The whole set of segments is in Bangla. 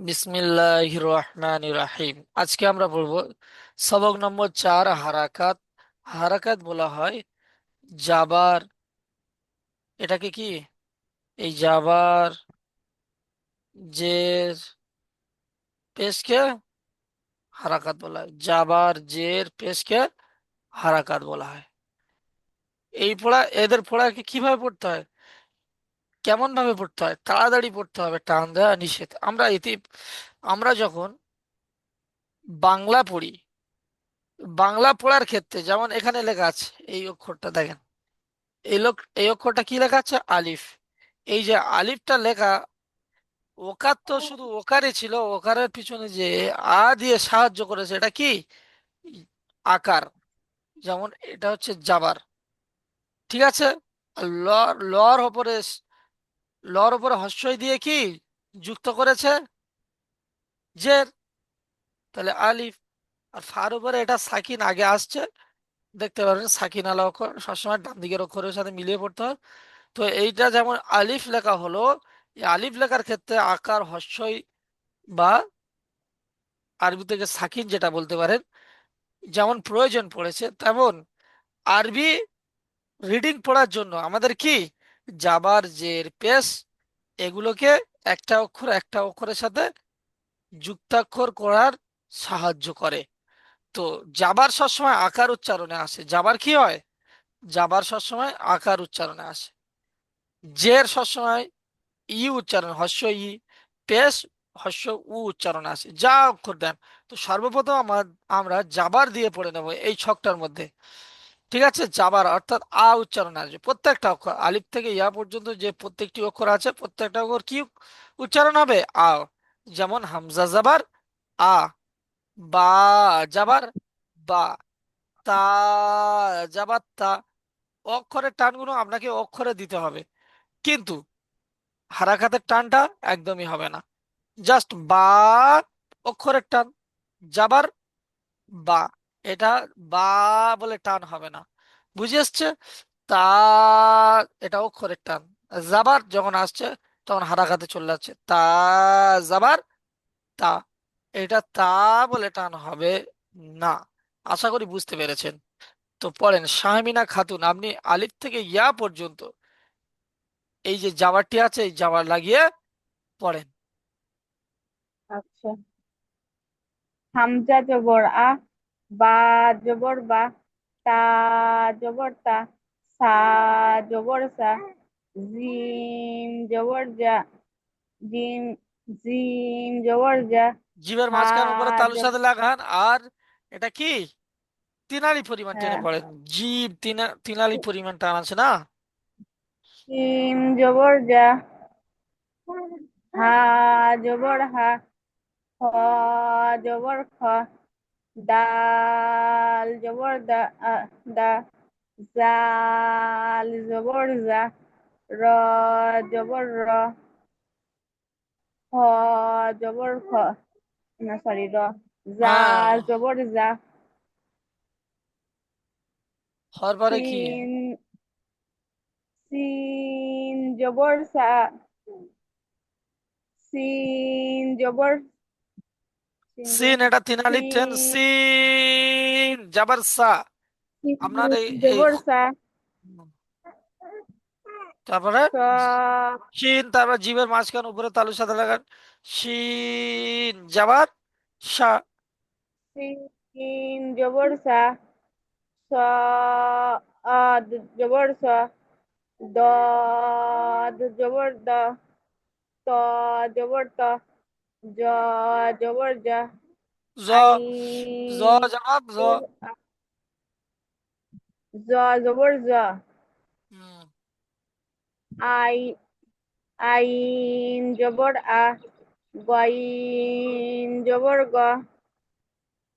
বিসমিল্লাহির রহমানির রাহিম। আজকে আমরা পড়ব সবক নম্বর 4, হারাকাত। হারাকাত বলা হয় জাবার। এটাকে কি, এই জাবার জের পেশকে হারাকাত বলা হয়। জাবার জের পেশকে হারাকাত বলা হয়। এদের পড়াকে কিভাবে পড়তে হয়, কেমন ভাবে পড়তে হয়? তাড়াতাড়ি পড়তে হবে, টান দেওয়া নিষেধ। আমরা যখন বাংলা পড়ি, বাংলা পড়ার ক্ষেত্রে যেমন এখানে লেখা আছে, এই অক্ষরটা দেখেন, এই অক্ষরটা কি লেখা আছে? আলিফ। এই যে আলিফটা লেখা, ওকার তো শুধু ওকারই ছিল, ওকারের পিছনে যে দিয়ে সাহায্য করেছে, এটা কি? আকার। যেমন এটা হচ্ছে জাবার, ঠিক আছে? আর লর উপরে, লর উপরে হস্যই দিয়ে কি যুক্ত করেছে? জের। তাহলে আলিফ। আর ফার উপরে এটা সাকিন আগে আসছে, দেখতে পারেন সাকিন আলা অক্ষর সবসময় ডান দিকের অক্ষরের সাথে মিলিয়ে পড়তে হয়। তো এইটা যেমন আলিফ লেখা হলো, এই আলিফ লেখার ক্ষেত্রে আকার হস্যই বা আরবি থেকে সাকিন যেটা বলতে পারেন, যেমন প্রয়োজন পড়েছে, তেমন আরবি রিডিং পড়ার জন্য আমাদের কি জাবার জের পেশ এগুলোকে একটা অক্ষর একটা অক্ষরের সাথে যুক্তাক্ষর করার সাহায্য করে। তো জাবার সবসময় আকার উচ্চারণে আসে। জাবার কি হয়? জাবার সবসময় আকার উচ্চারণে আসে। জের সবসময় ই উচ্চারণ, হস্য ই। পেশ হস্য উ উচ্চারণ আসে, যা অক্ষর দেন। তো সর্বপ্রথম আমরা জাবার দিয়ে পড়ে নেব এই ছকটার মধ্যে। ঠিক আছে? জাবার অর্থাৎ উচ্চারণ আসবে প্রত্যেকটা অক্ষর, আলিফ থেকে ইয়া পর্যন্ত যে প্রত্যেকটি অক্ষর আছে, প্রত্যেকটা অক্ষর কি উচ্চারণ হবে? যেমন হামজা জাবার আ, বা জাবার বা, তা জাবার তা। অক্ষরের টানগুলো আপনাকে অক্ষরে দিতে হবে, কিন্তু হারাকাতের টানটা একদমই হবে না। জাস্ট বা অক্ষরের টান, যাবার বা, এটা বা বলে টান হবে না। বুঝে আসছে? তা, এটা অক্ষরের টান। যাবার যখন আসছে তখন হারাকাতে চলে যাচ্ছে, তা যাবার তা। এটা তা বলে টান হবে না। আশা করি বুঝতে পেরেছেন। তো পড়েন, শাহমিনা খাতুন, আপনি আলিফ থেকে ইয়া পর্যন্ত এই যে জাবারটি আছে, এই জাবার লাগিয়ে পড়েন। আচ্ছা। হামজা জবর আ, বা জবর বা, তা জবর তা, সা জবর সা, জিম জবর জা, জিম জিম জবর জা, জিভের হা মাঝখান উপরে তালুর জব সাথে লাগান। আর এটা কি, তিনালি পরিমাণ টেনে হ্যাঁ, পড়েন। জিভ তিনালি পরিমাণ টান আছে না? জিম জবর জা, হা জবর হা, খ জবর খ, দাল জবর দা, দা, জাল জবর জা, র জবর র, হ জবর খ, না সরি র, জা হ্যাঁ, জবর জা, হওয়ার পরে কি? সিন সিন জবর সা, সিন জবর সিন সিন, জবর এটা তিনালি টেন, সিন সিন যাবার সা। আপনার এই এই জবর সা, তারপরে স শিন, তারপর জিভের মাঝখান উপরে তালুর সাথে লাগান। শিন যাবার সা। সিন জবর সা, আদ জবর স, দদ জবর দ, ত জবর ত, জ জবর জ, জ, জ আইন জবাব জ। জবর জ জবর জ, হুম, আই আইন জবর আ, গইন জবর গ,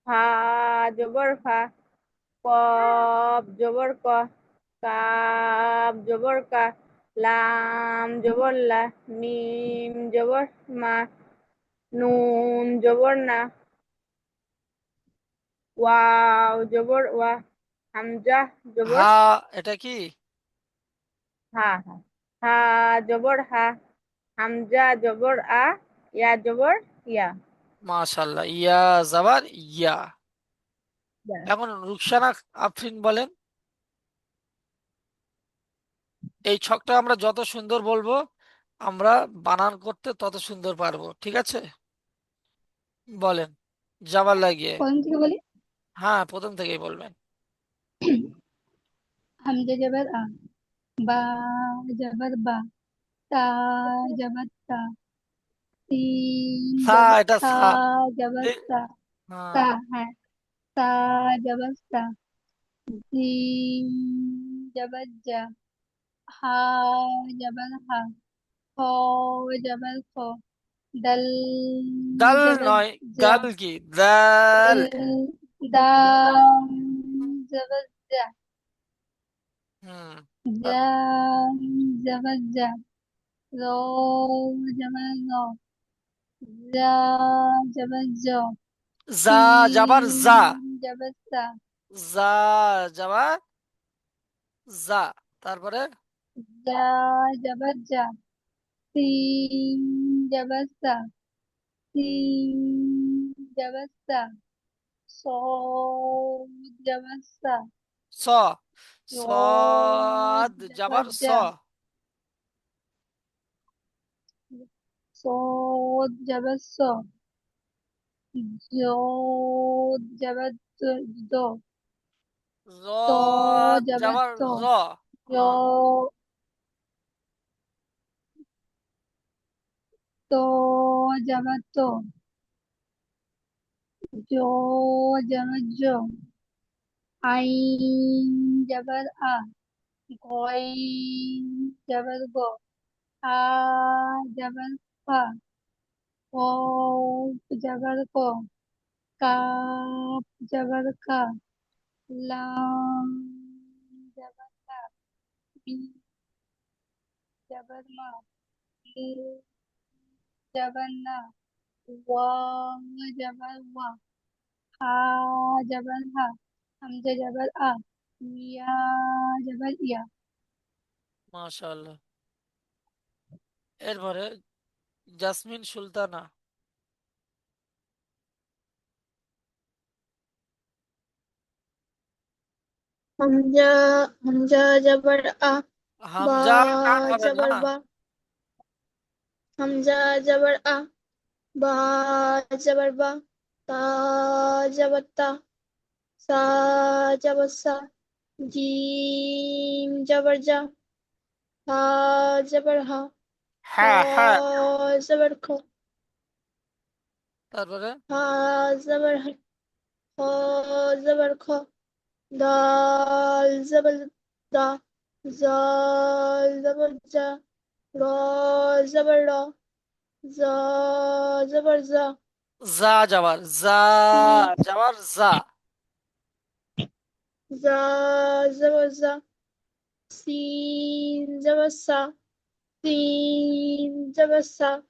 হা জবর ফা, কফ জবর ক, কাফ জবর কা, লাম জবর লা, মিম জবর মা, নুন জবর না, ওয়াও জবর ওয়া, হামজা জবর হা, এটা কি? হা, হা হা জবর হা, হামজা জবর আ, ইয়া জবর ইয়া। মাশাল্লাহ, ইয়া জাবার ইয়া। ইয়া। এখন রুকসানা আফরিন বলেন, এই ছকটা আমরা যত সুন্দর বলবো, আমরা বানান করতে তত সুন্দর পারবো, ঠিক আছে? বলেন, যাবার লাগিয়ে। कौन सी बोली? হ্যাঁ, প্রথম থেকেই বলবেন। हमजा जबर आ, बा जबर बा, ता जबर ता, तीन সা, जबर এটা था সা। जबर এ- ता, হ্যাঁ। ता है, ता जबर ता, जीम जबर जा, हा जबर हा, खो जबर खो, दल দাল जबर নয়, जा, দাল কি, দাল। दल दाम जबर जा, হুম। जा তারপর जबर जा, रो जबर रो, जा जबर जो, যা যাবার যা। सीन जबर सा, যা যাবার যা। তারপরে जा जबर जा, सीन जबर सा, सीन जबर सा, सो जबर सा, স, रो সদ जबर যাবার স। जा, सो जबर सो, जो जबर दो, র तो जबर যাবার तो, র। হ্যাঁ। जो तो जबर तो, जो जबर जो, आइन जबर आ, गोइन जबर गो, आ जबर फा, ओ जबर को, काफ जबर का, लाम जबर ला, मीम जबर मा, लीम जबर ना, वाव जबर वा, हा जबर हा, हमजा जबर आ, या जबर या। মাশাআল্লাহ। এরপরে জাসমিন সুলতানা। हमजा हमजा जबर आ, बा হামজা টান হবে না। जबर बा, हमजा जबर आ, बा जबर बा, ता जबर ता, सा जबर सा, जीम जबर जा, हा जबर हा, ख হ্যাঁ হ্যাঁ। जबर ख, তারপরে हा जबर हा, ख जबर ख, दाल जबर दा, जाल जबर जा, र जबर र, ज जबर जा, যা যাবার যা सी যাবার যা। जा जबर जा, सीन जबर सा, सीन जबर सा,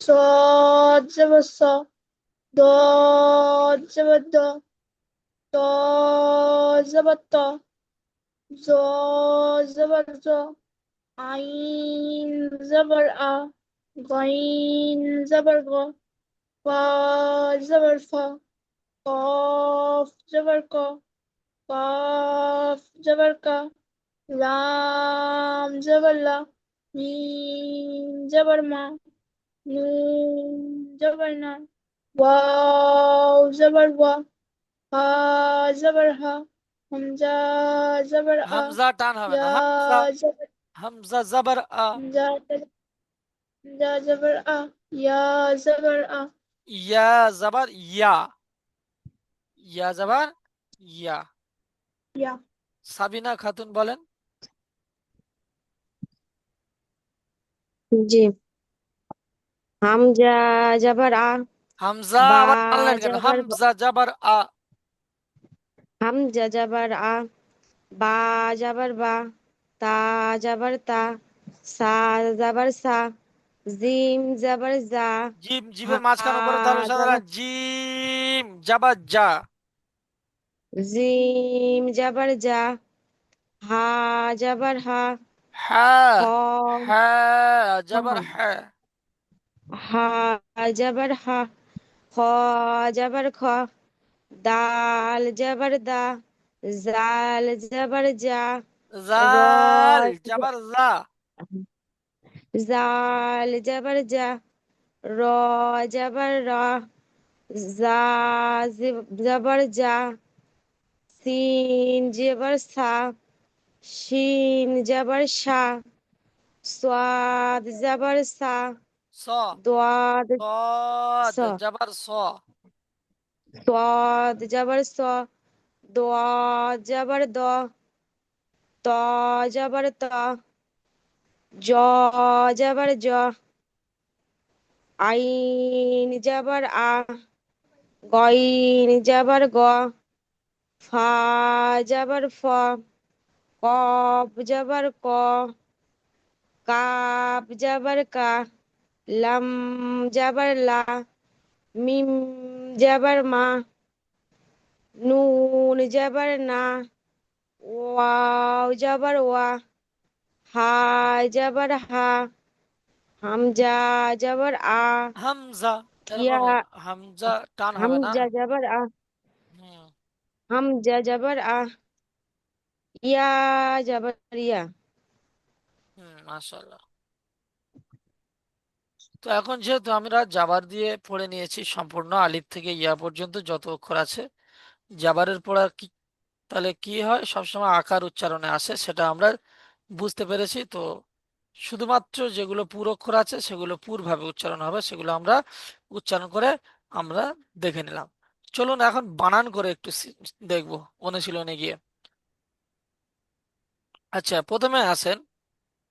صاد जबर सा, ضاد जबर द, ط जबर ط, ظ जबर ज, आइन जबर आ, गइन जबर ग, फा जबर फा, कफ जबर क, काफ जबर का, लाम जबर ला, मीम जबर मा, नून जबर ना, वाव जबर वा, हा जबर हा, हमजा जबर आ, হামজা টান হবে या না, হামজা। जबर হামজা জবর আ। हमजा हमजा जबर आ, या जबर आ, ইয়া জবর ইয়া। ইয়া জবর ইয়া। या। সাবিনা খাতুন বলেন। জি, হামজা জবর আ, হামজা বা আবার টানলেন কেন? জবর ব, হামজা জবর আ। হামজা জবর আ, বা জবর বা, তা জবর তা, সা জবর সা, জিম জবর জা, জিম, হা জিমের মাঝখানে উপরে তালুর সাথে না, জবর, জিম জবর যা। জিম জবর জা, হা জবর হা, হ্যাঁ খ হ্যাঁ হা, জবর হ্যাঁ। হা জবর হা, খ জবর খ, দাল জবর দা, জাল জবর জা, র জাল জবর জা, জাল জবর জা, র জবর রা, জা জবর জা, সিন জবর সা, শিন জবর শা, সাদ জবর সা, স দাদ স, صاد জবর স, সাদ জবর স, দাদ জবর দ, ত জবর ত, জ জবর জ, আইন জবর আ, গইন জবর গ, ফা জবর ফ, কফ জবর ক, কাপ জবর কা, লাম জবর লা, মিম জবর মা, নুন জবর না, ওয়াও জবর ওয়া, হা জবর হা, হামজা জবর আ, হামজা, ইয়া এরকম হামজা টান হবে না। হামজা জবর আ, হুম হামজা জবর আ, ইয়া জবর ইয়া। মাশাআল্লাহ। তো এখন যেহেতু আমরা জাবার দিয়ে পড়ে নিয়েছি সম্পূর্ণ আলিফ থেকে ইয়া পর্যন্ত যত অক্ষর আছে, জাবারের পড়া কি তাহলে কি হয় সবসময় আকার উচ্চারণে আসে সেটা আমরা বুঝতে পেরেছি। তো শুধুমাত্র যেগুলো পুর অক্ষর আছে সেগুলো পুরভাবে উচ্চারণ হবে, সেগুলো আমরা উচ্চারণ করে আমরা দেখে নিলাম। চলুন এখন বানান করে একটু দেখবো অনুশীলনে গিয়ে। আচ্ছা, প্রথমে আসেন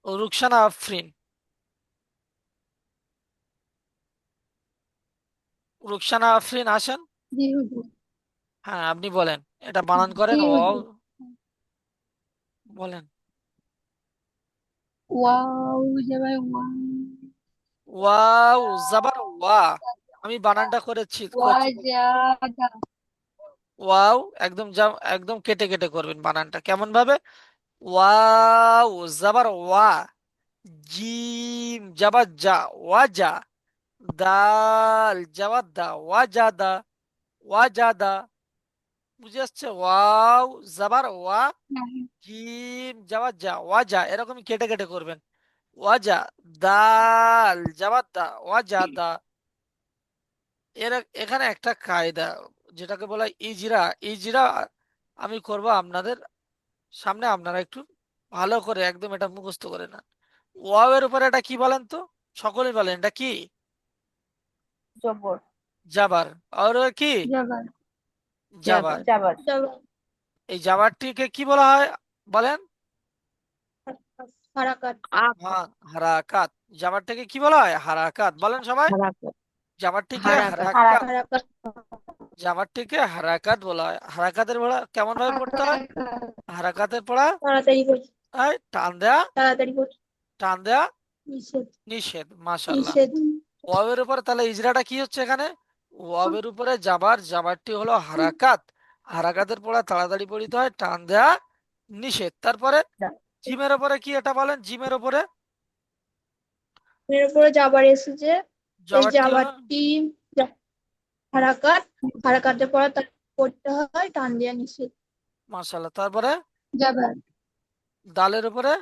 রুকসানা আফরিন। রুকসানা আফরিন আসেন। জি হুজুর। হ্যাঁ, আপনি বলেন, এটা বানান করেন। জি ও হুজুর। বলেন। ওয়াও জবর ওয়া, ওয়াও জাবার ওয়া, আমি বানানটা করছি। ওয়াজাদা, ওয়াও একদম একদম কেটে কেটে করবেন বানানটা কেমন ভাবে। ওয়াও জাবার ওয়া, জিম জাবার যা, ওয়াজা, দাল জাবার দা, ওয়াজাদা, ওয়াজাদা। বুঝে আসছে? ওয়াও জাবার ওয়া, হ্যাঁ, জিম জাবার যা, ওয়াজা, এরকমই কেটে কেটে করবেন। ওয়াজা, দাল জাবার দা, ওয়াজাদা। এর এখানে একটা কায়দা যেটাকে বলা হয় ইজরা। ইজরা আমি করব আপনাদের সামনে, আপনারা একটু ভালো করে একদম এটা মুখস্থ করে না। ওয়াও এর উপরে এটা কি বলেন তো? সকলেই বলেন এটা কি? জবর, জাবার। আর ও কি? জবর, জবর জাবার। জাবার, এই জাবারটিকে কি বলা হয় বলেন? হারাকাত, আকা, হ্যাঁ, হারাকাত। জাবারটাকে কি বলা হয়? হারাকাত। বলেন সবাই। হারাকাত, জাবারটিকে হারাকাত, হারাকাত। হারাকাত, জাবারটিকে হারাকাত বলা হয়। হারাকাতের পড়া কেমন ভাবে পড়তে হয়? হারাকাতের পড়া তাড়াতাড়ি করছি, হয় টান দেয়া, তাড়াতাড়ি করছি, টান দেয়া নিষেধ, নিষেধ। মাশাআল্লাহ। নিষেধ, ওয়াবের উপরে তাহলে ইজরাটা কি হচ্ছে এখানে? ওয়াবের উপরে জাবার, জাবারটি হলো হারাকাত। হারাকাতের পড়া তাড়াতাড়ি পড়িতে হয়, টান দেয়া নিষেধ। তারপরে জিমের উপরে কি এটা বলেন? জিমের উপরে এর উপরে যাবার এসেছে, এই জাবারটি হলো যাবারটি হারাকাত, হারাকাতের পর তার করতে হয় টান দেয়া নিষেধ। মাশাআল্লাহ। তারপরে জবর, দালের উপরে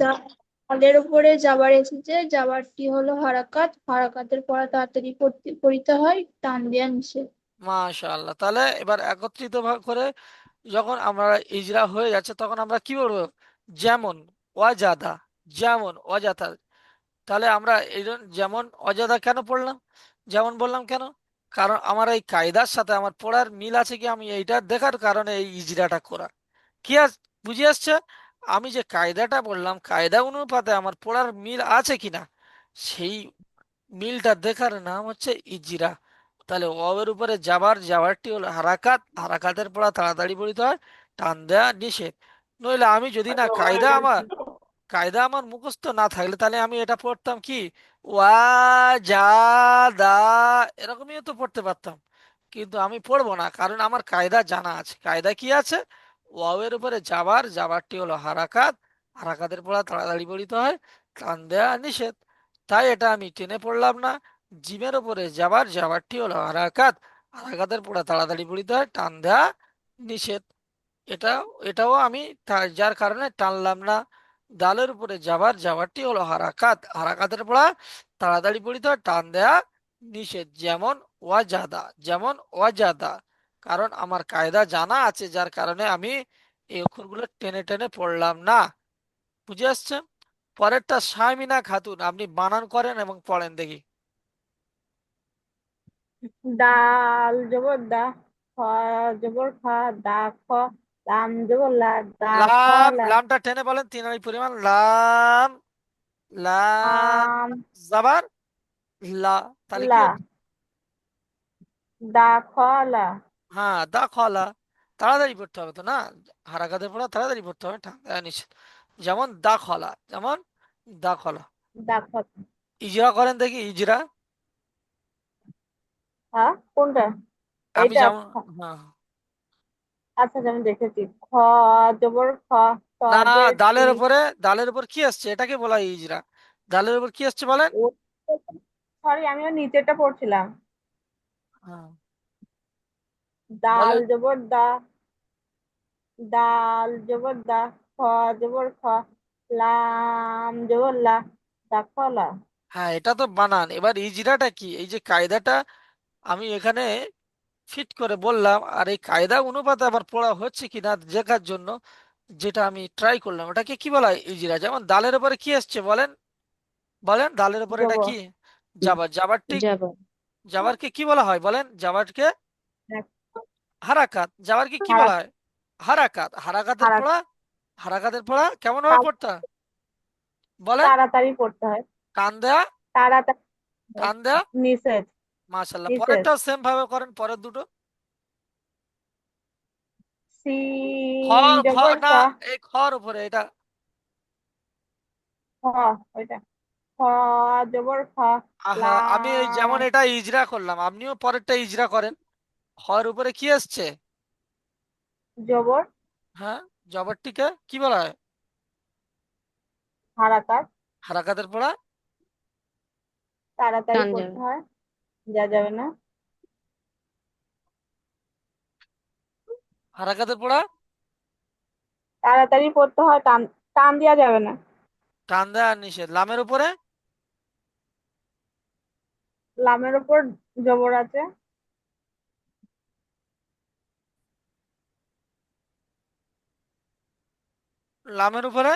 দালের উপরে যাবার এসেছে, যাবারটি হলো হারাকাত, হারাকাতের পর তাড়াতাড়ি পড়তে হয় টান দেয়া নিষেধ। মাশাআল্লাহ। তাহলে এবার একত্রিত করে যখন আমরা ইজরা হয়ে যাচ্ছে তখন আমরা কি বলবো? যেমন ওয়াজাদা, যেমন অজাতা। তাহলে আমরা এই যেমন অজাদা কেন পড়লাম, যেমন বললাম কেন? কারণ আমার এই কায়দার সাথে আমার পড়ার মিল আছে কি, আমি এইটা দেখার কারণে এই ইজরাটা করা। কি বুঝে আসছে? আমি যে কায়দাটা বললাম, কায়দা অনুপাতে আমার পড়ার মিল আছে কিনা, সেই মিলটা দেখার নাম হচ্ছে ইজরা। তাহলে ওয়াবের উপরে যাবার, যাবারটি হলো হারাকাত, হারাকাতের পড়া তাড়াতাড়ি পড়িতে হয়, টান দেয়া নিষেধ। নইলে আমি যদি না কায়দা আমার মুখস্থ না থাকলে তাহলে আমি এটা পড়তাম কি, ওয়া যা দা, এরকমই তো পড়তে পারতাম। কিন্তু আমি পড়বো না, কারণ আমার কায়দা জানা আছে। কায়দা কি আছে? ওয়াওয়ের উপরে যাবার, যাবারটি হলো হারাকাত, হারাকাতের পড়া তাড়াতাড়ি পড়িতে হয়, টান দেয়া নিষেধ। তাই এটা আমি টেনে পড়লাম না। জিমের উপরে যাবার, যাবারটি হলো হারাকাত, হারাকাতের পড়া তাড়াতাড়ি পড়িতে হয়, টান দেয়া নিষেধ। এটা এটাও আমি যার কারণে টানলাম না। দালের উপরে যাবার, যাবারটি হলো হারাকাত, হারাকাতের পড়া তাড়াতাড়ি পড়িতে হয়, টান দেয়া নিষেধ। যেমন ওয়াজাদা, যেমন ওয়াজাদা। কারণ আমার কায়দা জানা আছে, যার কারণে আমি এই অক্ষরগুলো টেনে টেনে পড়লাম না। বুঝে আসছে? পরেরটা শারমিনা খাতুন, আপনি বানান করেন এবং পড়েন দেখি। ডাল জবর দা, খ জবর খা, দা খ, লাম জবর লা, দা খ লাম, লা, লামটা টেনে বলেন, তিন আলি পরিমাণ লাম। লাম আম জাবার লা, তাহলে কি লা, হচ্ছে? দা খ লা, হ্যাঁ, দা খলা। তাড়াতাড়ি পড়তে হবে তো না, হারাকাতের পড়া তাড়াতাড়ি পড়তে হবে, ঠান্ডা নিষেধ। যেমন দা খলা, যেমন দা খলা। দা খ। ইজরা করেন দেখি, ইজরা। হ্যাঁ কোনটা? আমি এইটা যেমন, হ্যাঁ। আচ্ছা আমি দেখেছি। খ জবর খ, ট না, যে টি, দালের উপরে, দালের উপর কি আসছে, এটাকে বলা হয় ইজরা। দালের উপর কি আসছে বলেন? ও সরি আমিও নিচেরটা পড়ছিলাম। হ্যাঁ, দাল বলেন। জবর দা, ডাল জবর দা, খ জবর খ, লাম জবর লা, দা খ লা। হ্যাঁ, এটা তো বানান। এবার ইজরাটা কি, এই যে কায়দাটা আমি এখানে ফিট করে বললাম, আর এই কায়দা অনুপাতে আবার পড়া হচ্ছে কিনা দেখার জন্য যেটা আমি ট্রাই করলাম, ওটাকে কি বলা হয়? ইজরা। যেমন দালের উপরে কি আসছে বলেন, বলেন দালের উপরে এটা জবর কি? জাবার। জাবারটি, জবর। জাবারকে কি বলা হয় বলেন? জাবারকে এক হারাকাত। জাবারকে কি হারা বলা হয়? হারাকাত। হারাকাতের হারা পড়া, হারাকাতের পড়া কেমন ভাবে পড়তে হয় বলেন? তাড়াতাড়ি পড়তে হয়, টান দেয়া, তাড়াতাড়ি। টান দেয়া। নিষেধ, মাশাল্লাহ, নিষেধ। পরেরটাও সেম ভাবে করেন, পরের দুটো। সিন খর, খ, জবর না, সা, এই খর উপরে এটা। খ ওইটা, খ জবর খ, আহা, আমি এই যেমন লাম এটা ইজরা করলাম, আপনিও পরেরটা ইজরা করেন। খর উপরে কি আসছে? জবর, হ্যাঁ, জবরটিকে কি বলা হয়? হারাকাত, হারাকাতের পড়া। তাড়াতাড়ি টান পড়তে যাবে। হয়, যা যাবে না। হারাকাতের পড়া তাড়াতাড়ি পড়তে হয়, টান টান দেওয়া যাবে না। টান দেওয়া নিষেধ। লামের উপরে, লামের উপর জবর আছে, লামের উপরে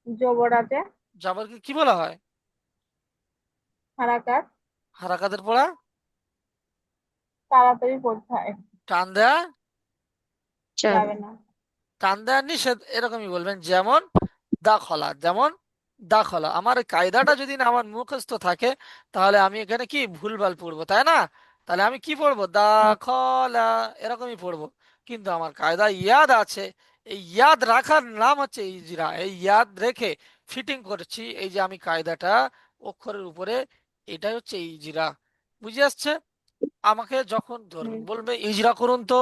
জবর আছে, জবরকে কি বলা হয়? হারাকাত, হারাকাতের পড়া তাড়াতাড়ি পড়তে হয়, টান দেয়া, যাবে। যাবে না। টান দেয়া নিষেধ, এরকমই বলবেন। যেমন দাখলা, যেমন দাখলা। আমার এই কায়দাটা যদি না আমার মুখস্থ থাকে, তাহলে আমি এখানে কি ভুলভাল পড়বো, তাই না? তাহলে আমি কি পড়বো? হুম, দাখলা, এরকমই পড়বো। কিন্তু আমার কায়দা ইয়াদ আছে, এই ইয়াদ রাখার নাম হচ্ছে ইজরা। এই ইয়াদ রেখে ফিটিং করছি, এই যে আমি কায়দাটা অক্ষরের উপরে, এটাই হচ্ছে ইজরা। বুঝে আসছে? আমাকে যখন ধরুন হুম, বলবে ইজরা করুন, তো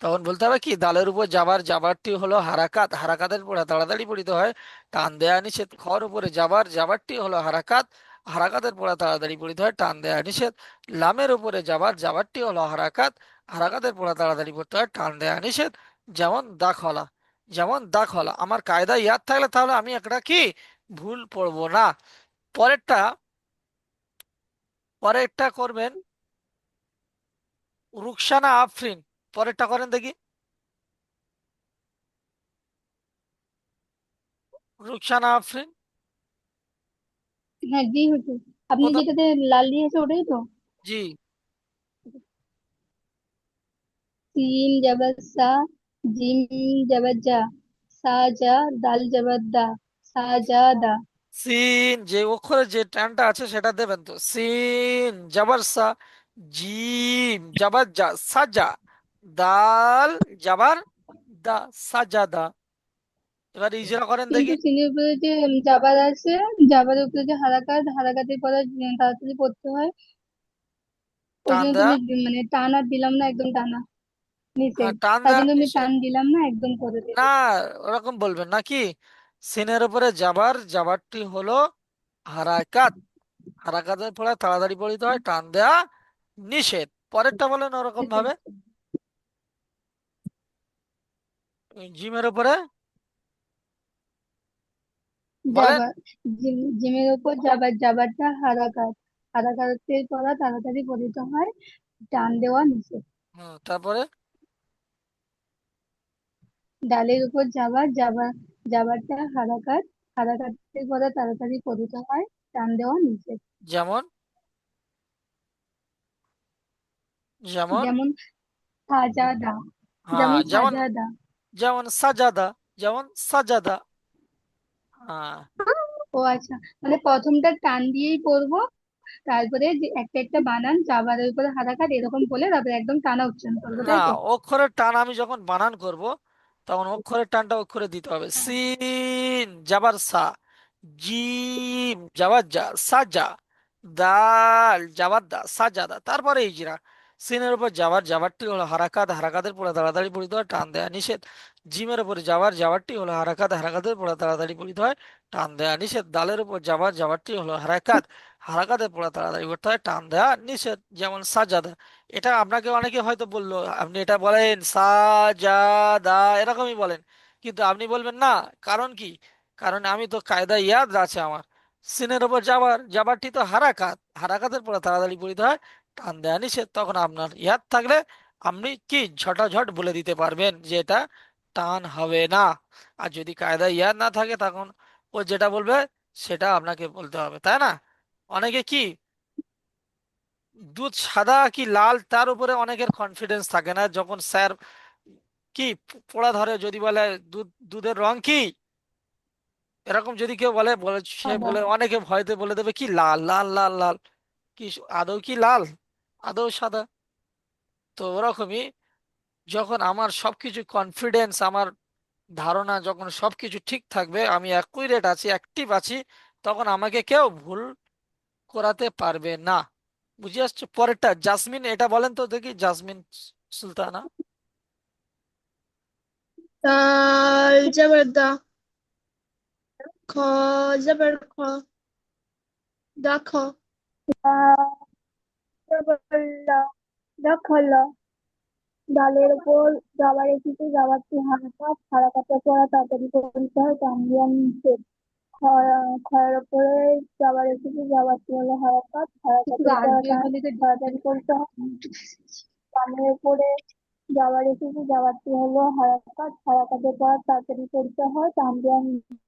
তখন বলতে হবে কি, দালের উপর যাবার, যাবারটি হলো হারাকাত, হারাকাতের পড়া তাড়াতাড়ি পড়িতে হয়, টান দেয়া নিষেধ। খর উপরে যাবার, যাবারটি হলো হারাকাত, হারাকাতের পড়া তাড়াতাড়ি পড়িতে হয়, টান দেয়া নিষেধ। লামের উপরে যাবার, যাবারটি হলো হারাকাত, হারাকাতের পড়া তাড়াতাড়ি পড়তে হয়, টান দেয়া নিষেধ। যেমন দাখলা, যেমন দাখলা। আমার কায়দা ইয়াদ থাকলে তাহলে আমি একটা কি ভুল পড়বো না। পরেরটা, পরেরটা করবেন রুকসানা আফরিন। পরেরটা করেন দেখি, রুকসানা আফরিন। হ্যাঁ জি হুজুর, আপনি প্রথম, যেটাতে লাল দিয়েছে ওটাই তো? জি। সিন জবর সা, জিম জবর জা, সা জা, দাল জবর দা, সা জা দা। সিন, যে অক্ষরে যে টানটা আছে সেটা দেবেন তো। সিন জাবার সা, জিম জাবার জা, সাজা। দাল জাবার দা, সাজাদা। এবার ইজরা করেন কিন্তু দেখি। সিনের উপরে যে জাবার আছে, জাবারের উপরে যে হারাকাত, হারাকাতের পরে তাড়াতাড়ি পড়তে হয়, ওই টান জন্য দেয়া, তুমি মানে টান আর দিলাম না, একদম টানা নিষেধ। টান তার দেওয়া জন্য আমি নিষেধ। টান দিলাম না, একদম করে না, দিলাম। ওরকম বলবেন নাকি? সিনের উপরে যাবার, যাবারটি হলো হারাকাত, হারাকাতের পরে তাড়াতাড়ি পড়িতে হয়, টান দেয়া নিষেধ। পরেরটা বলেন ওরকম ভাবে, জিমের উপরে বলেন। যাবার, জিমের উপর যাবার, যাবারটা হারাকাত, হারাকাতের পড়া তাড়াতাড়ি পড়িতে হয়, টান দেওয়া নিষেধ। তারপরে ডালের উপর যাবার, যাবারটা হারাকাত, হারাকাতের পড়া তাড়াতাড়ি পড়িতে হয়, টান দেওয়া নিষেধ। যেমন, যেমন যেমন সাজাদা, হ্যাঁ, যেমন যেমন, সাজাদা। যেমন সাজাদা, যেমন সাজাদা। হ্যাঁ, ও আচ্ছা, মানে প্রথমটা টান দিয়েই পড়বো, তারপরে যে একটা একটা বানান যাবারের উপরে হারাকাত এরকম বলে তারপরে একদম টানা উচ্চারণ করবো, না, তাই তো? অক্ষরের টান আমি যখন বানান করব তখন অক্ষরের টানটা অক্ষরে দিতে হবে। সিন যাবার সা, জিম যাবার যা, সাজা, দাল যাবার দা, সাজাদা, তারপরে ইজরা। সিনের উপর যাবার, যাবারটি হলো হারাকাত, হারাকাতের পরে তাড়াতাড়ি পড়িতে হয়, টান দেয়া নিষেধ। জিমের উপরে যাবার, যাবারটি হলো হারাকাত, হারাকাতের পরে তাড়াতাড়ি পড়িতে হয়, টান দেয়া নিষেধ। দালের উপর যাবার, যাবারটি হলো হারাকাত, হারাকাতের পরে তাড়াতাড়ি পড়তে হয়, টান দেয়া নিষেধ। যেমন সাজাদা। এটা আপনাকে অনেকে হয়তো বললো, আপনি এটা বলেন সাজাদা এরকমই বলেন, কিন্তু আপনি বলবেন না। কারণ কি? কারণ আমি তো কায়দা ইয়াদ আছে আমার। সিনের ওপর যাবার, যাবারটি তো হারাকাত, হারাকাতের পরে তাড়াতাড়ি পড়িতে হয়, টান দেয়া নিষেধ। তখন আপনার ইয়াদ থাকলে আপনি কি ঝটাঝট বলে দিতে পারবেন যে এটা টান হবে না। আর যদি কায়দা ইয়াদ না থাকে তখন ও যেটা বলবে সেটা আপনাকে বলতে হবে, তাই না? অনেকে কি দুধ সাদা কি লাল তার উপরে অনেকের কনফিডেন্স থাকে না, যখন স্যার কি পড়া ধরে যদি বলে দুধের রং কি, এরকম যদি কেউ বলে বলে সে সাদা। বলে, অনেকে ভয়তে বলে দেবে কি লাল লাল লাল লাল, কি আদৌ কি লাল, আদৌ সাদা। তো ওরকমই যখন আমার সবকিছু কনফিডেন্স, আমার ধারণা যখন সবকিছু ঠিক থাকবে, আমি অ্যাকুরেট আছি, অ্যাক্টিভ আছি, তখন আমাকে কেউ ভুল করাতে পারবে না। বুঝে আসছো? পরেরটা জাসমিন, এটা বলেন তো দেখি, জাসমিন সুলতানা। দাল জবর দা, খ জবর খ, দেখো। দখল, ডালের উপর যাবার এসেছে, যাওয়ারটি হারাকাত, হারাকাতের পড়া তাড়াতাড়ি পড়তে হয়, টান দেওয়া নিষেধ। খয়ের উপরে যাবার এসেছে, যাওয়ারটি হলো হারাকাত, একটু হারাকাতের পড়া আসবে বলে তো তাড়াতাড়ি পড়তে হয়। টানের উপরে যাবার এসেছে, যাওয়ারটি হলো হারাকাত, হারাকাতের পড়া তাড়াতাড়ি পড়তে হয়, টান দেওয়া নিষেধ।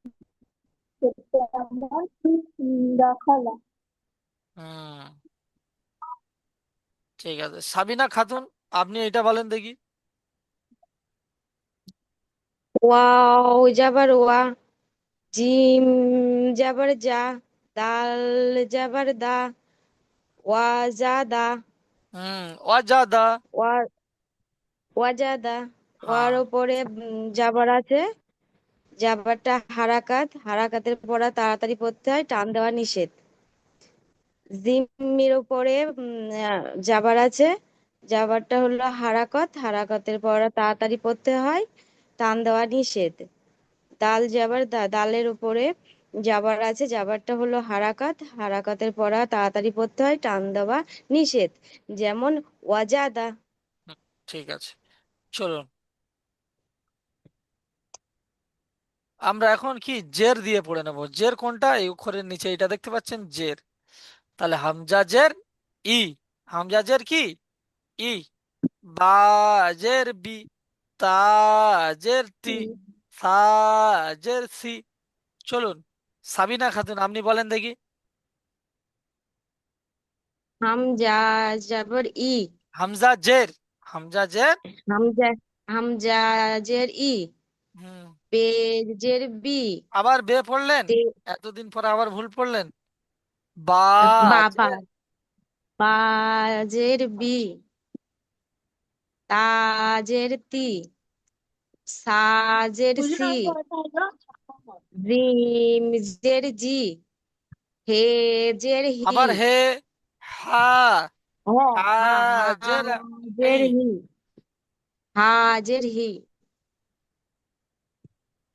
যেমন, দখল। হুম, ঠিক আছে। সাবিনা খাতুন, আপনি এটা বলেন দেখি। ওয়াও যাবার ওয়া, জিম যাবার যা, দাল যাবার দা, ওয়া যা দা, অজাদা। ওয়া ওয়াজাদা। ওয়ার হ্যাঁ। ওপরে যাবার আছে, যাবারটা হারাকাত, হারাকাতের পড়া তাড়াতাড়ি পড়তে হয়, টান দেওয়া নিষেধ। জিমের ওপরে যাবার আছে, যাবারটা হলো হারাকত, হারাকতের পড়া তাড়াতাড়ি পড়তে হয়, টান দেওয়া নিষেধ। দাল যাবার দা, দালের উপরে যাবার আছে, যাবারটা হলো হারাকাত, হারাকাতের পড়া তাড়াতাড়ি পড়তে হয়, টান দেওয়া নিষেধ। যেমন ওয়াজাদা। হুম, ঠিক আছে। চলুন, আমরা এখন কি জের দিয়ে পড়ে নেব। জের কোনটা? এই অক্ষরের নিচে এটা দেখতে পাচ্ছেন, জের। তাহলে হামজা জের ই, হামজা জের কি ই, বা জের বি, তা জের তি, সা জের সি। চলুন, সাবিনা খাতুন আপনি বলেন দেখি। হামজা যাবার ই, হামজা জের, হামজা জের। হামজা হামজা জের ই, হুম, পেজের বি, আবার বে পড়লেন, তে এতদিন পরে আবার ভুল পড়লেন। বা বাবা, জের, বাজের বি, তাজের তি, সাজের সি, বুঝলাম কথাটা। জিমজের জি, হেজের হি, আবার হে, হা, হ্যাঁ হাজের ই, হাজের হি, হাজের হি,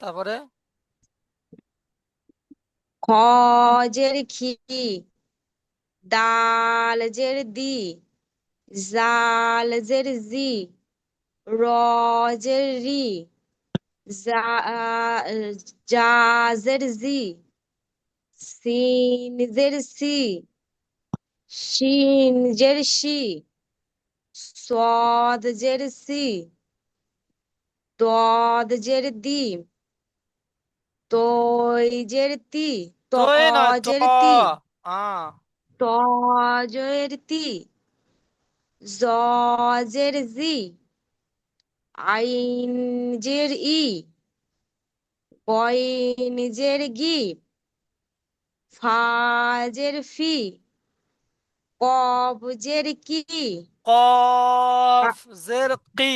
তারপরে জের খি, দাল জের দি, জাল জের জি, র জের রি, জা জা জের জি, সিন জের সি, শিন জের শি, সদ জের সি, দদ জের দি, তৈ জের তি, ত তো এই নয় তো। জের তি, আহ ত জের তি, জ জের জি, আইন জের ই, গইন জের গি, ফা জের ফি, কব জের কি, কফ জের কি।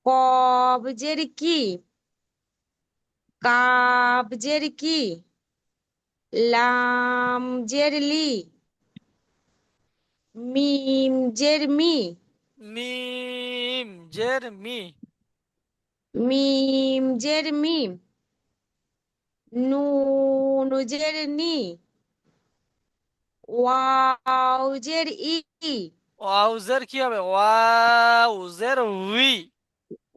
কব জের কি, কাব জের কি, লাম জের লি, মিম জের মি, মিম জের মি। মিম জের মি, নুন জের নি, ওয়াও জের ই, ওয়াউজের কি হবে? ওয়াউজের উই।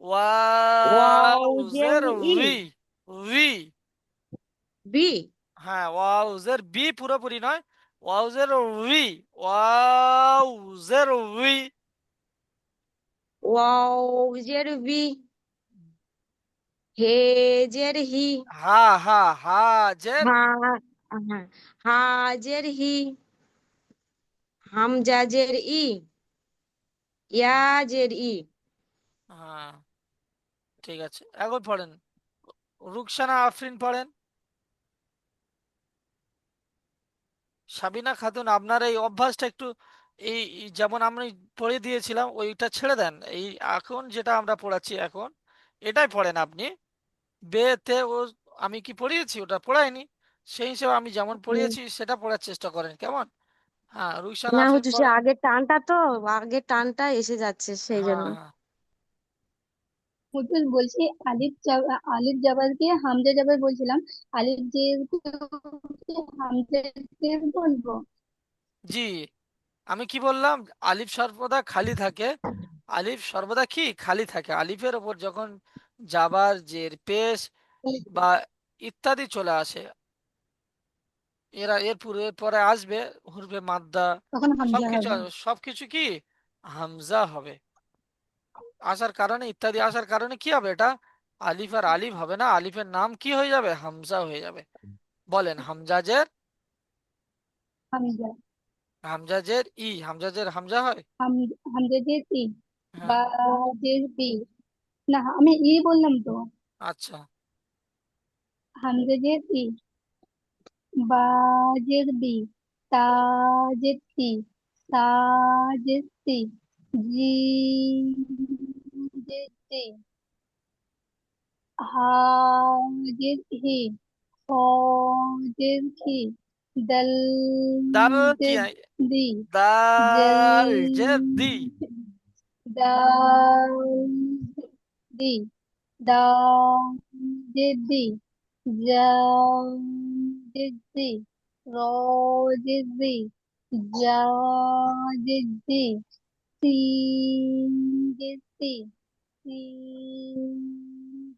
ওয়াও জের ওয়াউজের ই, উই। উই। বি, হ্যাঁ, ওয়াউজের বি পুরোপুরি নয়। ওয়াউজের উই। ওয়াউজের উই। ওয়াও জের বি, হে জের হি, হা হা হা জের। হা হা, হাজের হি, হামজাজের ই, ইয়াজের ই। হ্যাঁ, ঠিক আছে, এখন পড়েন। রুকসানা আফরিন পড়েন। সাবিনা খাতুন, আপনার এই অভ্যাসটা একটু, এই যেমন আমি পড়ে দিয়েছিলাম ওইটা ছেড়ে দেন। এই এখন যেটা আমরা পড়াচ্ছি এখন, এটাই পড়েন আপনি। বে তে ও আমি কি পড়িয়েছি ওটা পড়াইনি, সেই হিসেবে আমি যেমন পড়িয়েছি সেটা পড়ার চেষ্টা করেন, কেমন? হ্যাঁ, রুকসানা না আফরিন হচ্ছে সে পড়েন। আগের টানটা তো, আগের টানটা এসে যাচ্ছে সেই হ্যাঁ জন্য। হ্যাঁ। মুতুল বলছি, আলিফ জাবারকে হামজা জাবার বলছিলাম, আলিফ জের হামজা জের বলবো। জি, আমি কি বললাম? আলিফ সর্বদা খালি থাকে। আলিফ সর্বদা কি খালি থাকে। আলিফের ওপর যখন জাবার জের পেশ বা ইত্যাদি চলে আসে, এর পরে আসবে হুরফে মাদ্দা, তখন হামজা সবকিছু হবে। সবকিছু কি হামজা হবে। আসার কারণে, ইত্যাদি আসার কারণে কি হবে এটা? আলিফ আর আলিফ হবে না, আলিফের নাম কি হয়ে যাবে? হামজা হয়ে যাবে। বলেন, হামজাজের, হামজা, হামজাজের ই, হামজাজের হামজা হয়। হামজা জের ই, হ্যাঁ। বা জের বি। না, আমি ই বললাম তো। আচ্ছা। হামজা জের ই, বা জের বি, তা জের তি, সা জের সি, জিম জের জি, হা জের হি, খ জের খি, দল দাল কি? জের দি, জল দাল জের দি। দাল দি, দাল জের দি, জা জের জি, র জের জি, জা জের জি, সিন জের সি, সিন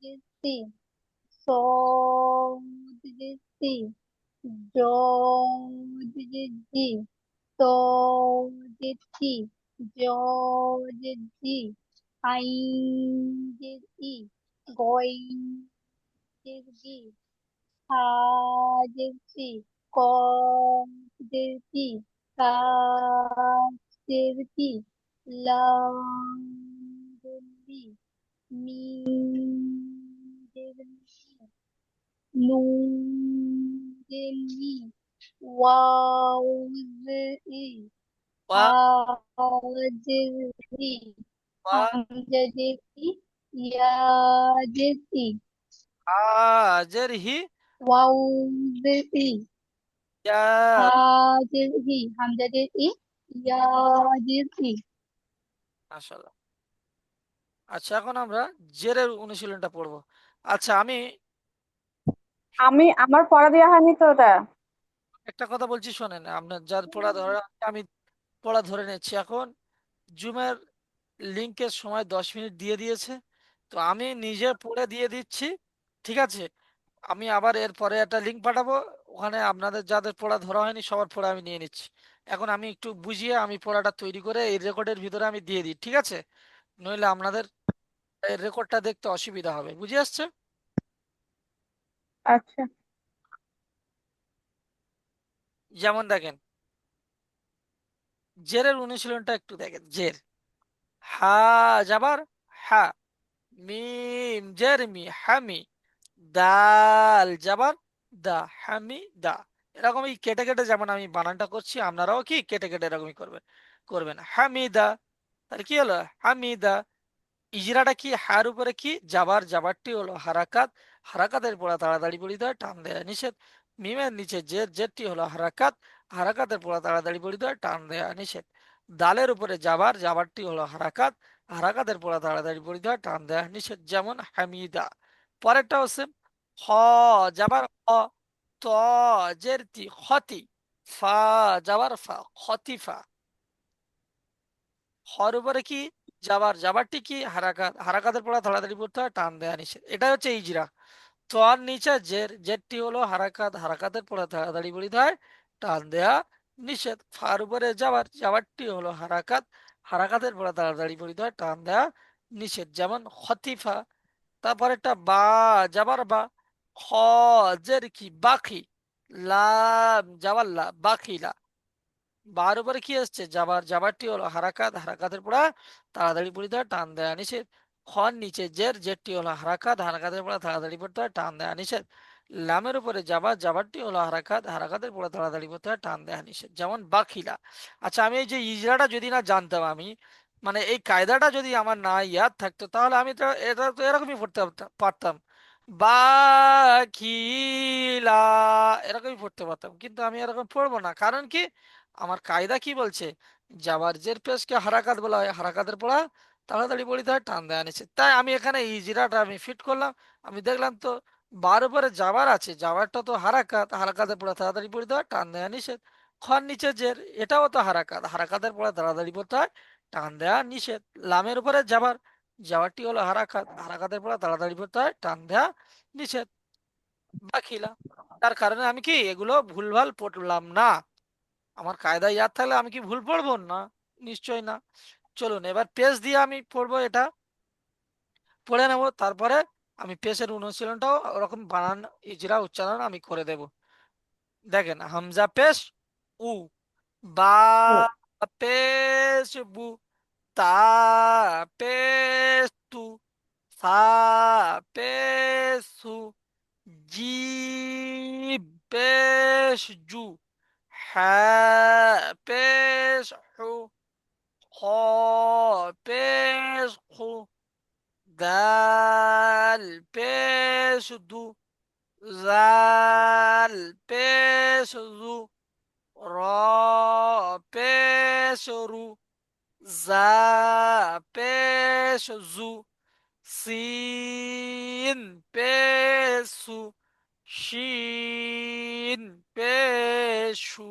জের সি, صاد جدي، جاد جدي، طا جدي، جا جدي، عين جدي، غين جدي، হা জেরসি, ক জেরসি, কা জেরসি, লাম জেরসি, মিম জেরসি, নুন জেরসি, ওয়াও জেরসি, ওয়া হা জেরসি, ওয়া হামজা জেরসি, ইয়া জেরসি, হাজের হি, ওয়াও জেরসি, ইয়া। হাজির হি, হামজাদের ই, ইয়াজির হি। মাশাআল্লাহ। আচ্ছা, এখন আমরা জেরের অনুশীলনটা পড়বো। আচ্ছা, আমি আমার পড়া দেওয়া হয়নি তো ওটা। একটা কথা বলছি শোনেন, আপনার যার পড়া ধরে আছে, আমি পড়া ধরে নিচ্ছি এখন। জুমের লিঙ্কের সময় 10 মিনিট দিয়ে দিয়েছে, তো আমি নিজে পড়ে দিয়ে দিচ্ছি, ঠিক আছে? আমি আবার এরপরে একটা লিঙ্ক পাঠাবো, ওখানে আপনাদের যাদের পড়া ধরা হয়নি সবার পড়া আমি নিয়ে নিচ্ছি। এখন আমি একটু বুঝিয়ে আমি পড়াটা তৈরি করে এই রেকর্ডের ভিতরে আমি দিয়ে দিই, ঠিক আছে? নইলে আপনাদের রেকর্ডটা দেখতে অসুবিধা হবে, বুঝে আসছে? আচ্ছা। যেমন দেখেন, জেরের অনুশীলনটা একটু দেখেন। জের, হা যাবার হা, মিম জের মি, হামি। দাল যাবার দা, হামি দা। এরকমই কেটে কেটে যেমন আমি বানানটা করছি, আপনারাও কি কেটে কেটে এরকমই করবেন করবেন। হামিদা, তাহলে কি হলো? হামিদা। ইজরাটা কি? হার উপরে কি? জাবার, জাবারটি হলো হারাকাত, হারাকাতের পড়া তাড়াতাড়ি পড়িতে হয়, টান দেয়া নিষেধ। মিমের নিচে জের, জেরটি হলো হারাকাত, হারাকাতের পড়া তাড়াতাড়ি পড়িতে হয়, টান দেয়া নিষেধ। দালের উপরে জাবার, জাবারটি হলো হারাকাত, হারাকাতের পড়া তাড়াতাড়ি পড়িতে হয়, টান দেয়া নিষেধ। যেমন হামিদা। পরেরটা হচ্ছে হ যাবার হ, ত জের তি, খতি। ফা যাবার ফা, খতিফা। হর উপরে কি? যাবার, যাবারটি কি? হারাকাত, হারাকাতের পড়া তাড়াতাড়ি পড়তে হয়, টান দেয়া নিষেধ। এটা হচ্ছে ইজরা। তোয়ার নিচে জের, জেরটি হলো হারাকাত, হারাকাতের পড়া তাড়াতাড়ি পড়তে হয়, টান দেয়া নিষেধ। ফার উপরে যাবার, যাবারটি হলো হারাকাত, হারাকাতের পড়া তাড়াতাড়ি পড়তে হয়, টান দেয়া নিষেধ। যেমন খতিফা। তারপর একটা বা যাবার বা, খ জের কি? বাকি। লাম যাবার লা, বাকিলা। বার উপরে কি আসছে? জাবার, জাবারটি হলো হারাকাত, হারাকাতের পড়া তাড়াতাড়ি পড়তে হয়, টান দেয়া নিষেধ। খন নিচে জের, জেরটি হলো হারাকাত, হারাকাতের পড়া তাড়াতাড়ি পড়তে হয়, টান দেয়া নিষেধ। লামের উপরে জাবার, জাবারটি হলো হারাকাত, হারাকাতের পড়া তাড়াতাড়ি পড়তে হয়, টান দেয়া নিষেধ। যেমন বাখিলা। আচ্ছা, আমি এই যে ইজরাটা যদি না জানতাম, আমি মানে এই কায়দাটা যদি আমার না ইয়াদ থাকতো, তাহলে আমি তো এটা তো এরকমই পড়তে পারতাম। বাখিলা, এরকমই পড়তে পারতাম, কিন্তু আমি এরকম পড়বো না। কারণ কি? আমার কায়দা কি বলছে? জাবার জের পেশকে হারাকাত বলা হয়, হারাকাতের পড়া তাড়াতাড়ি পড়িতে হয়, টান দেয়া নিচ্ছে। তাই আমি এখানে ইজরাটা আমি ফিট করলাম। আমি দেখলাম তো বার উপরে জাবার আছে, জাবারটা তো হারাকাত, হারাকাতের পড়া তাড়াতাড়ি পড়িতে হয়, টান দেয়া নিষেধ। খন নিচে জের, এটাও তো হারাকাত, হারাকাতের পড়া তাড়াতাড়ি পড়তে হয়, টান দেয়া নিষেধ। লামের উপরে জাবার, জাবারটি হলো হারাকাত, হারাকাতের পড়া তাড়াতাড়ি পড়তে হয়, টান দেয়া নিষেধ। বাকিলা। তার কারণে আমি কি এগুলো ভুলভাল পড়লাম না। আমার কায়দা ইয়াদ থাকলে আমি কি ভুল পড়বো না? নিশ্চয় না। চলুন এবার পেজ দিয়ে আমি পড়বো, এটা পড়ে নেব, তারপরে আমি পেজের অনুশীলনটাও ওরকম বানান, ইজরা, উচ্চারণ আমি করে দেব। দেখেন, হামজা পেশ উ, বা পেশ বু, তা পেশ তু, সা পেশ সু, জিম পেশ জু, হ্যাঁ পেশ হু, খ পেশ খু, দাল পেশ দু, জাল পেশ জু, র পেশ রু, জা পেশ জু, সিন পেশু, শিন পেশু,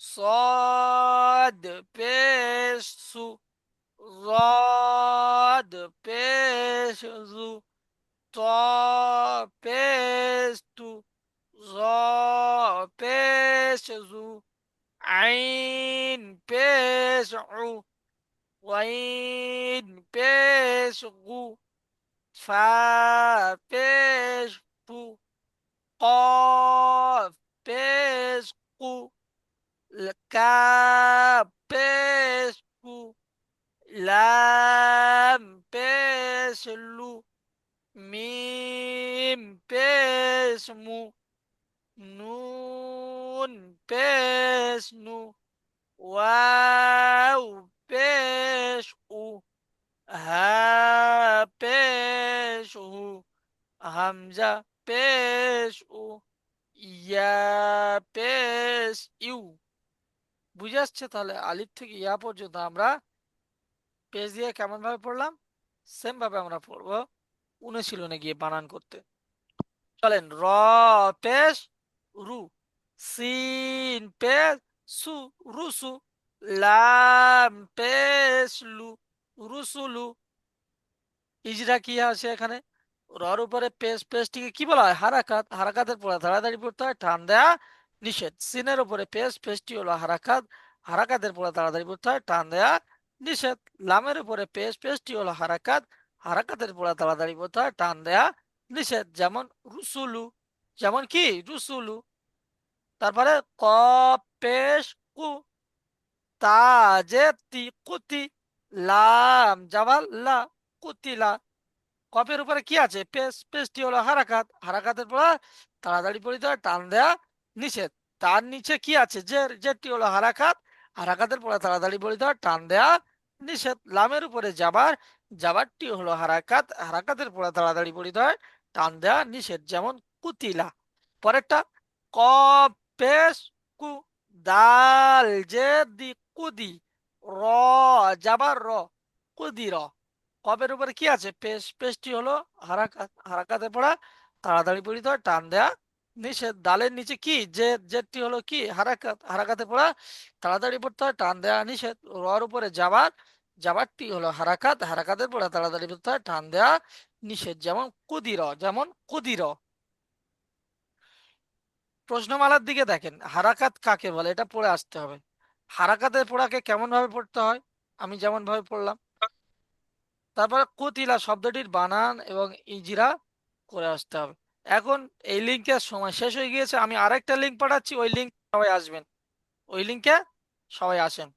صاد পেশু, ضاد পেশু, ত পেশতু, জ পেশু, আইন পেশু, ওয়াইন পেশু, ফা পেশু, قاف পেশকু, কাপ পেশকু, লাম পেশলু, মিম পেশমু, নুন পেশনু, ওয়াও পেশউ, হা পেশহু, হামজা পেশউ, ইয়া পেশ ইউ। বুঝে আসছে? তাহলে আলিফ থেকে ইয়া পর্যন্ত আমরা পেজ দিয়ে কেমন ভাবে পড়লাম, সেম ভাবে আমরা পড়বো অনুশীলনে গিয়ে বানান করতে। বলেন? র পেশ রু, সিন পেশ সু, রুসু, লাম পেশ লু, রুসুলু। ইজরা কি আছে এখানে? রর উপরে পেশ, পেশটিকে কি বলা হয়? হারাকাত। হারাকাতের পরে তাড়াতাড়ি পড়তে হয়, টান দেয়া নিষেধ। সিনের উপরে পেশ, পেশটি হলো হারাকাত। হারাকাতের পরে তাড়াতাড়ি পড়তে হয়, টান দেয়া নিষেধ। লামের উপরে পেশ, পেশটি হলো হারাকাত। হারাকাতের পরে তাড়াতাড়ি পড়তে হয়, টান দেয়া নিষেধ। যেমন রুসুলু, যেমন কি রুসুলু। তারপরে কফ পেশ কু, তা যে তি কুতি, লাম জাবাল লা, কুতিলা। কফের উপরে কি আছে? পেশ, পেশটি হলো হারাকাত। হারাকাতের পর তাড়াতাড়ি পড়িতে হয়, টান দেয়া নিষেধ। তার নিচে কি আছে? জের, জেরটি হলো হারাকাত। হারাকাতের পরে তাড়াতাড়ি পড়িতে হয়, টান দেয়া নিষেধ। লামের উপরে জাবার, জাবারটি হলো হারাকাত। হারাকাতের পরে তাড়াতাড়ি পড়িতে হয়, টান দেয়া নিষেধ। যেমন কুতিলা। পরেরটা কফ পেশ কু, দাল জের দি কুদি, র জাবার র, কুদি র। কফের উপরে কি আছে? পেশ, পেশটি হলো হারাকাত। হারাকাতে পড়া তাড়াতাড়ি পড়িতে হয়, টান দেয়া নিষেধ। দালের নিচে কি? জেদ, জেদটি হলো কি? হারাকাত। হারাকাতে পড়া তাড়াতাড়ি পড়তে হয়, টান দেয়া নিষেধ। রর উপরে জাবার, জাবারটি হলো হারাকাত। হারাকাতের পড়া তাড়াতাড়ি পড়তে হয়, টান দেয়া নিষেধ। যেমন কুদির, যেমন কুদির। প্রশ্নমালার দিকে দেখেন, হারাকাত কাকে বলে এটা পড়ে আসতে হবে। হারাকাতের পড়াকে কেমন ভাবে পড়তে হয় আমি যেমন ভাবে পড়লাম। তারপরে কুতিলা শব্দটির বানান এবং ইজরা করে আসতে হবে। এখন এই লিঙ্কের সময় শেষ হয়ে গিয়েছে, আমি আরেকটা লিঙ্ক পাঠাচ্ছি, ওই লিঙ্ক সবাই আসবেন, ওই লিঙ্কে সবাই আসেন।